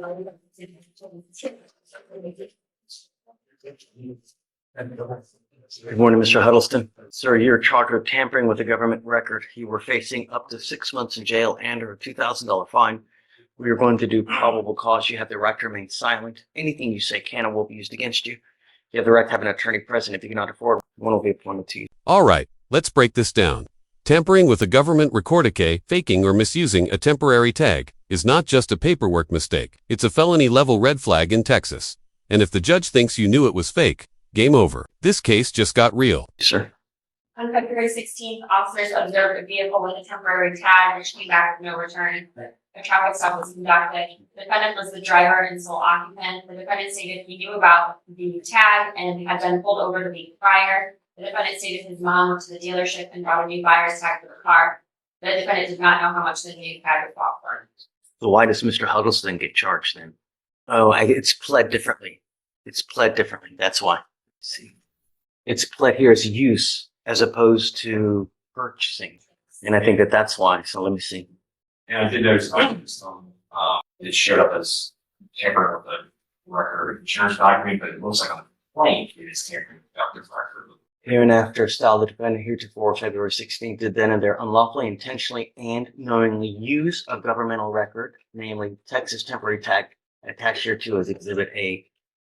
Good morning, Mr. Huddleston. Sir, you're charged with tampering with a government record. You were facing up to 6 months in jail and or a $2,000 fine. We are going to do probable cause. You have the right to remain silent. Anything you say can and will be used against you. You have the right to have an attorney present. If you cannot afford one, will be appointed to you. All right, let's break this down. Tampering with a government recordique, faking or misusing a temporary tag, is not just a paperwork mistake. It's a felony-level red flag in Texas. And if the judge thinks you knew it was fake, game over. This case just got real. Sir. On February 16th, officers observed a vehicle with a temporary tag which came back with no return. A traffic stop was conducted. The defendant was the driver and sole occupant. The defendant stated he knew about the tag and had been pulled over the week prior. The defendant stated his mom went to the dealership and brought a new buyer's tag for the car. The defendant did not know how much the new tag would cost for. So why does Mr. Huddleston get charged then? Oh, it's pled differently. It's pled differently. That's why. Let's see. It's pled here as use as opposed to purchasing. And I think that that's why. So let me see. And I did notice it showed up as tampering with the record insurance document, but it looks like on the complaint it is tampering with the record. Hereinafter, style the defendant heretofore February 16th did then and there unlawfully, intentionally, and knowingly use a governmental record, namely Texas temporary tag, attached hereto as Exhibit A,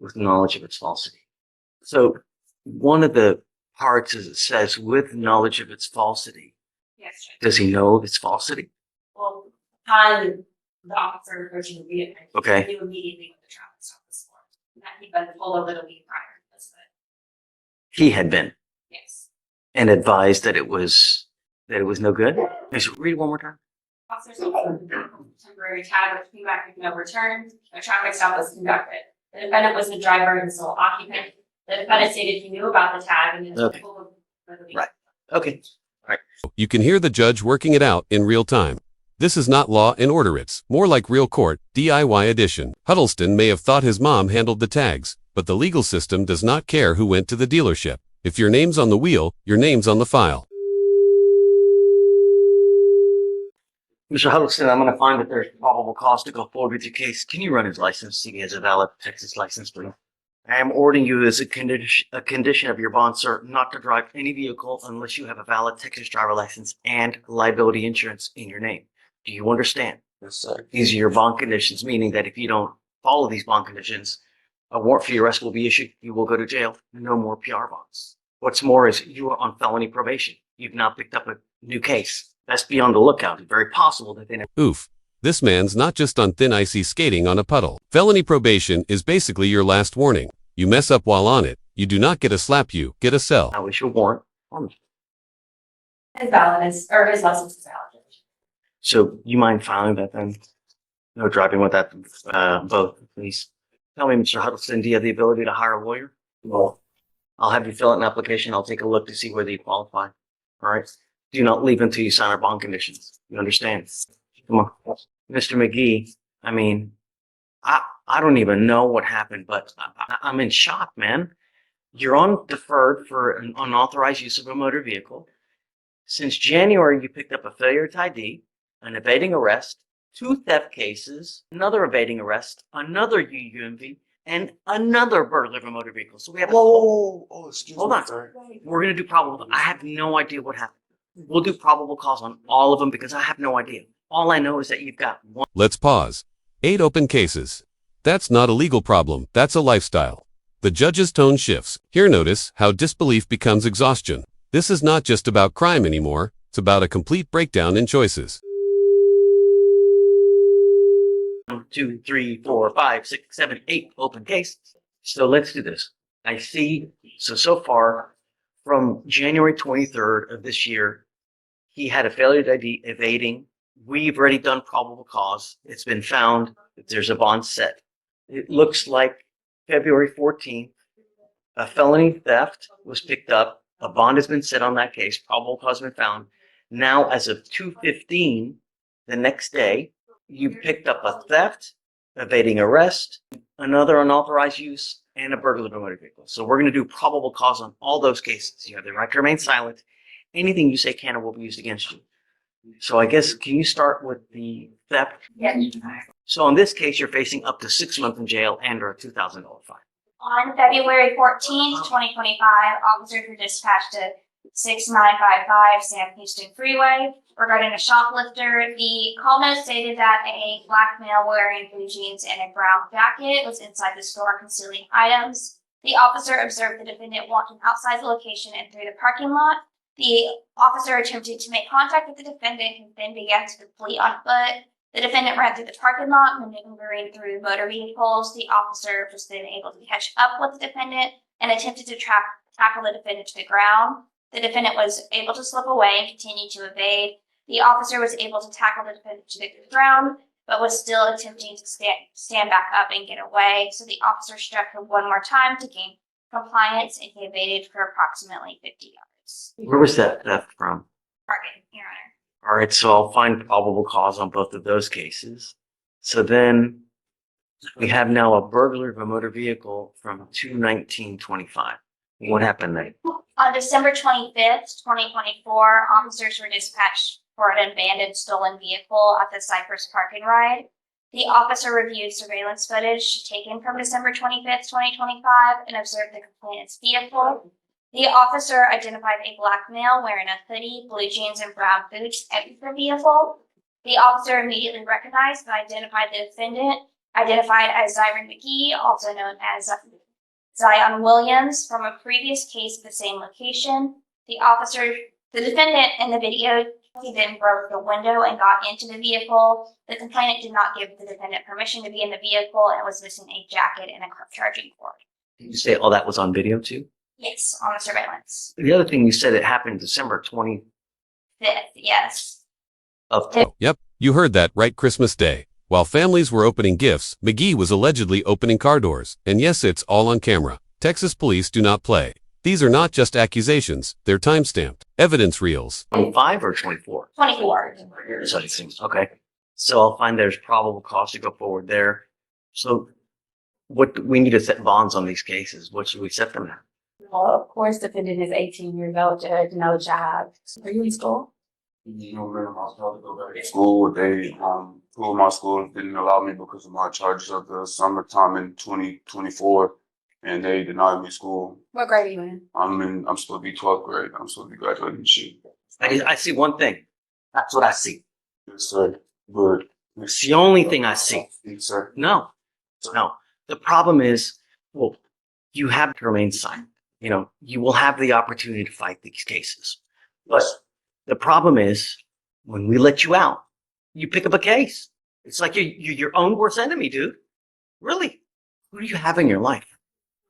with knowledge of its falsity. So one of the parts is it says with knowledge of its falsity. Yes, Judge. Does he know of its falsity? Well, upon the officer approaching the vehicle, Okay. he knew immediately what the traffic stop was for. That he'd been pulled over the week prior. That's it. He had been Yes. and advised that it was no good. Just read it one more time. Officers observed a temporary tag which came back with no return. A traffic stop was conducted. The defendant was the driver and sole occupant. The defendant stated he knew about the tag and was Okay. pulled over the week. Right. Okay. You can hear the judge working it out in real time. This is not law and order, it's more like real court, DIY edition. Huddleston may have thought his mom handled the tags, but the legal system does not care who went to the dealership. If your name's on the wheel, your name's on the file. Mr. Huddleston, I'm going to find that there's probable cause to go forward with your case. Can you run his license? See if he has a valid Texas license, please. I am ordering you as a condition of your bond, sir, not to drive any vehicle unless you have a valid Texas driver license and liability insurance in your name. Do you understand? Yes, sir. These are your bond conditions, meaning that if you don't follow these bond conditions, a warrant for your arrest will be issued. You will go to jail. No more PR bonds. What's more is you are on felony probation. You've now picked up a new case. Best be on the lookout. It's very possible that they never. Oof. This man's not just on thin icy skating on a puddle. Felony probation is basically your last warning. You mess up while on it, you do not get a slap, you get a cell. Now issue a warrant. His license is valid. So you mind filing that then? No driving with that both, please. Tell me, Mr. Huddleston, do you have the ability to hire a lawyer? Well, I'll have you fill out an application. I'll take a look to see whether you qualify. All right? Do not leave until you sign our bond conditions. You understand? Come on. Mr. McGee, I mean, I don't even know what happened, but I'm in shock, man. You're on deferred for an unauthorized use of a motor vehicle. Since January, you picked up a failure to ID, an evading arrest, 2 theft cases, another evading arrest, another UUMV, and another burglary of a motor vehicle. So we have. Whoa, excuse Hold me. on. Sorry. We're going to do probable. I have no idea what happened. We'll do probable cause on all of them because I have no idea. All I know is that you've got one. Let's pause. 8 open cases. That's not a legal problem, that's a lifestyle. The judge's tone shifts. Here notice how disbelief becomes exhaustion. This is not just about crime anymore, it's about a complete breakdown in choices. 1, 2, 3, 4, 5, 6, 7, 8 open cases. So let's do this. I see, so far, from January 23rd of this year, he had a failure to ID evading. We've already done probable cause. It's been found that there's a bond set. It looks like February 14th, a felony theft was picked up. A bond has been set on that case. Probable cause has been found. Now, as of 2/15, the next day, you picked up a theft, evading arrest, another unauthorized use, and a burglary of a motor vehicle. So we're going to do probable cause on all those cases. You have the right to remain silent. Anything you say can or will be used against you. So I guess, can you start with the theft? Yeah. So in this case, you're facing up to 6 months in jail and or a $2,000 fine. On February 14th, 2025, officers were dispatched to 6955 Sam Houston Freeway regarding a shoplifter. The call note stated that a black male wearing blue jeans and a brown jacket was inside the store concealing items. The officer observed the defendant walking outside the location and through the parking lot. The officer attempted to make contact with the defendant, who then began to flee on foot. The defendant ran through the parking lot, maneuvering through motor vehicles. The officer was then able to catch up with the defendant and attempted to tackle the defendant to the ground. The defendant was able to slip away and continue to evade. The officer was able to tackle the defendant to the ground, but was still attempting to stand back up and get away. So the officer struck him one more time to gain compliance, and he evaded for approximately 50 yards. Where was that theft from? Pardon, Your Honor. All right, so I'll find probable cause on both of those cases. So then we have now a burglary of a motor vehicle from 2/19/25. What happened then? On December 25th, 2024, officers were dispatched for an abandoned stolen vehicle at the Cypress Park and Ride. The officer reviewed surveillance footage taken from December 25th, 2025, and observed the complainant's vehicle. The officer identified a black male wearing a hoodie, blue jeans, and brown boots at the vehicle. The officer immediately recognized and identified the defendant, identified as Zyron McGee, also known as Zion Williams, from a previous case at the same location. The defendant in the video, he then broke the window and got into the vehicle. The complainant did not give the defendant permission to be in the vehicle and was missing a jacket and a charging cord. Did you say all that was on video too? Yes, on the surveillance. The other thing you said it happened December 25th. 5th, yes. Of Oh, yep, you heard that right, Christmas Day. While families were opening gifts, McGee was allegedly opening car doors. And yes, it's all on camera. Texas police do not play. These are not just accusations, they're time-stamped. Evidence reels. 25 or 24? 24. So it seems, okay. So I'll find there's probable cause to go forward there. So what we need to set bonds on these cases. What should we set them at? Well, of course, defendant is 18 years old, judge, no job. Are you in school? No, man, I was about to go back to school. They, two of my schools didn't allow me because of my charges of the summertime in 2024, and they denied me school. What grade are you in? I'm supposed to be 12th grade. I'm supposed to be graduating this year. I see one thing. That's what I see. Yes, sir. But It's the only thing I see. yes, sir. No. The problem is, well, you have to remain silent. You know, you will have the opportunity to fight these cases. But the problem is, when we let you out, you pick up a case. It's like you're your own worst enemy, dude. Really. Who do you have in your life?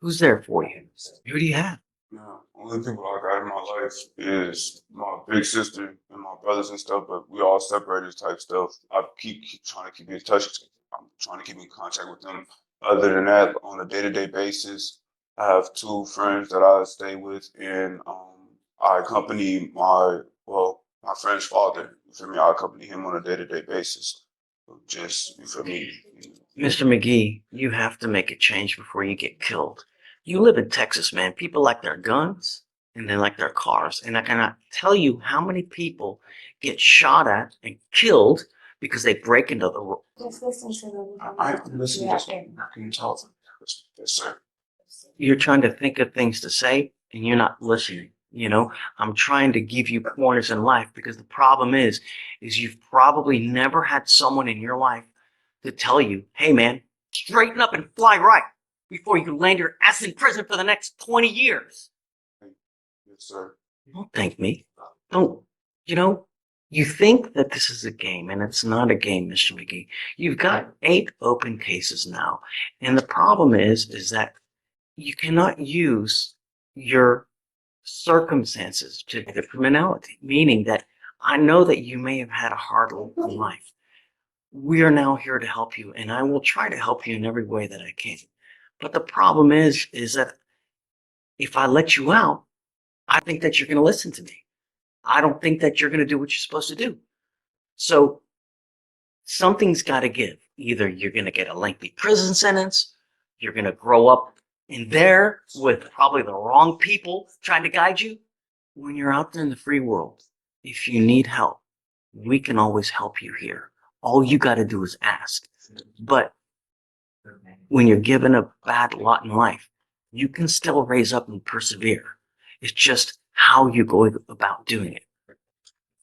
Who's there for you? Who do you have? No, only people I got in my life is my big sister and my brothers and stuff, but we all separated type stuff. I keep trying to keep in touch. I'm trying to keep in contact with them. Other than that, on a day-to-day basis, I have two friends that I stay with, and I accompany my friend's father. You feel me? I accompany him on a day-to-day basis. Just, you feel me? Mr. McGee, you have to make a change before you get killed. You live in Texas, man. People like their guns and they like their cars. And I cannot tell you how many people get shot at and killed because they break into the... Just listen to them. I listen to them. I can tell them. Yes, sir. You're trying to think of things to say and you're not listening. You know, I'm trying to give you pointers in life because the problem is you've probably never had someone in your life to tell you, hey man, straighten up and fly right before you land your ass in prison for the next 20 years. Yes, sir. Don't thank me. Don't, you think that this is a game and it's not a game, Mr. McGee. You've got 8 open cases now. And the problem is that you cannot use your circumstances to the criminality, meaning that I know that you may have had a hard life. We are now here to help you, and I will try to help you in every way that I can. But the problem is that if I let you out, I think that you're going to listen to me. I don't think that you're going to do what you're supposed to do. So something's got to give. Either you're going to get a lengthy prison sentence, you're going to grow up in there with probably the wrong people trying to guide you. When you're out there in the free world, if you need help, we can always help you here. All you got to do is ask. But when you're given a bad lot in life, you can still raise up and persevere. It's just how you go about doing it.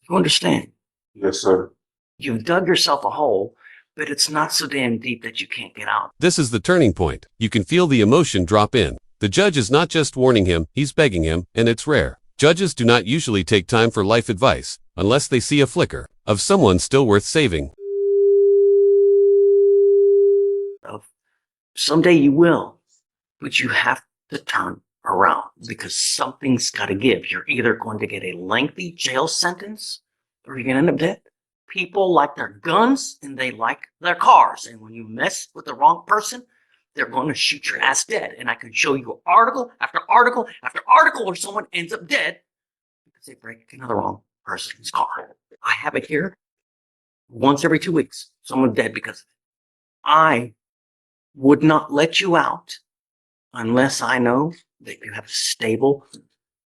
You understand? Yes, sir. You've dug yourself a hole, but it's not so damn deep that you can't get out. This is the turning point. You can feel the emotion drop in. The judge is not just warning him, he's begging him, and it's rare. Judges do not usually take time for life advice, unless they see a flicker of someone still worth saving. Someday you will, but you have to turn around because something's got to give. You're either going to get a lengthy jail sentence or you're going to end up dead. People like their guns and they like their cars. And when you mess with the wrong person, they're going to shoot your ass dead. And I can show you article after article after article where someone ends up dead because they break into the wrong person's car. I have it here. Once every 2 weeks, someone's dead because of it. I would not let you out unless I know that you have a stable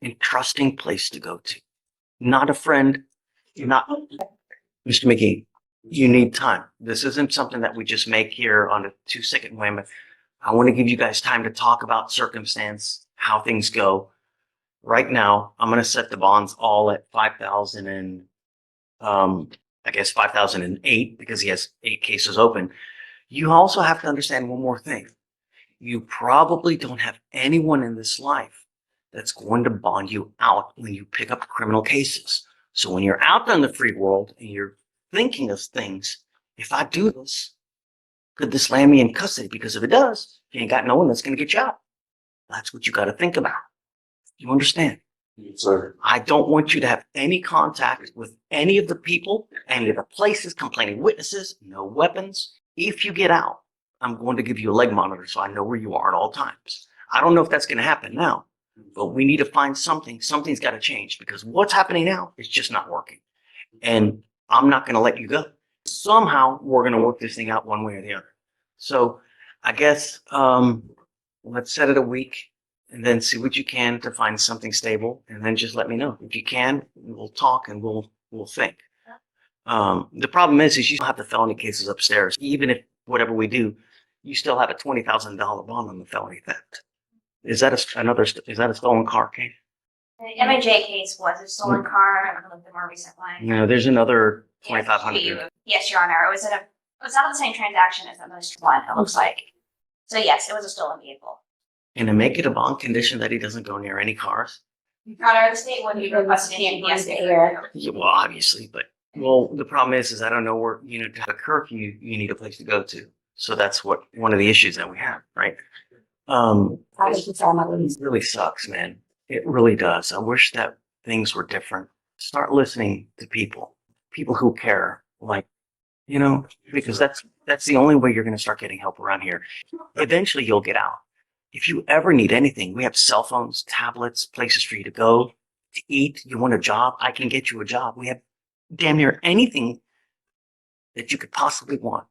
and trusting place to go to. Not a friend, not Mr. McGee. You need time. This isn't something that we just make here on a 2-second whim. I want to give you guys time to talk about circumstance, how things go. Right now, I'm going to set the bonds all at 5,000 and I guess 5,008 because he has 8 cases open. You also have to understand one more thing. You probably don't have anyone in this life that's going to bond you out when you pick up criminal cases. So when you're out there in the free world and you're thinking of things, if I do this, could this land me in custody? Because if it does, you ain't got no one that's going to get you out. That's what you got to think about. You understand? Yes, sir. I don't want you to have any contact with any of the people, any of the places, complaining witnesses, no weapons. If you get out, I'm going to give you a leg monitor so I know where you are at all times. I don't know if that's going to happen now, but we need to find something. Something's got to change because what's happening now is just not working. And I'm not going to let you go. Somehow we're going to work this thing out one way or the other. So I guess let's set it a week and then see what you can to find something stable. And then just let me know. If you can, we'll talk and we'll think. The problem is you still have the felony cases upstairs. Even if whatever we do, you still have a $20,000 bond on the felony theft. Is that a stolen car case? The M&J case was a stolen car. I don't know the more recent one. No, there's another Yes, 2,500. Yes, Your Honor. It was not the same transaction as the most one, it looks like. So yes, it was a stolen vehicle. And to make it a bond condition that he doesn't go near any cars. Your Honor, the state would be requesting Can't it. Yes, breathe they air. Yeah, well, obviously, but the problem is I don't know where to have a curfew. You need a place to go to. So that's one of the issues that we have, right? I was just on my It list. really sucks, man. It really does. I wish that things were different. Start listening to people who care, because that's the only way you're going to start getting help around here. Eventually, you'll get out. If you ever need anything, we have cell phones, tablets, places for you to go, to eat. You want a job? I can get you a job. We have damn near anything that you could possibly want.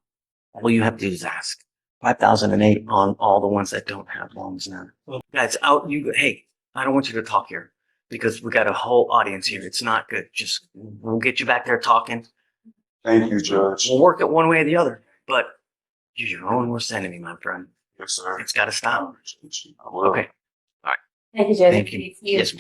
All you have to do is ask. 5,008 on all the ones that don't have loans now. Guys, hey, I don't want you to talk here because we got a whole audience here. It's not good. We'll get you back there talking. Thank you, Judge. We'll work it one way or the other, but you're your own worst enemy, my friend. Yes, sir. It's got to stop. I will. Okay. Thank you, Judge. Thank you. Yes.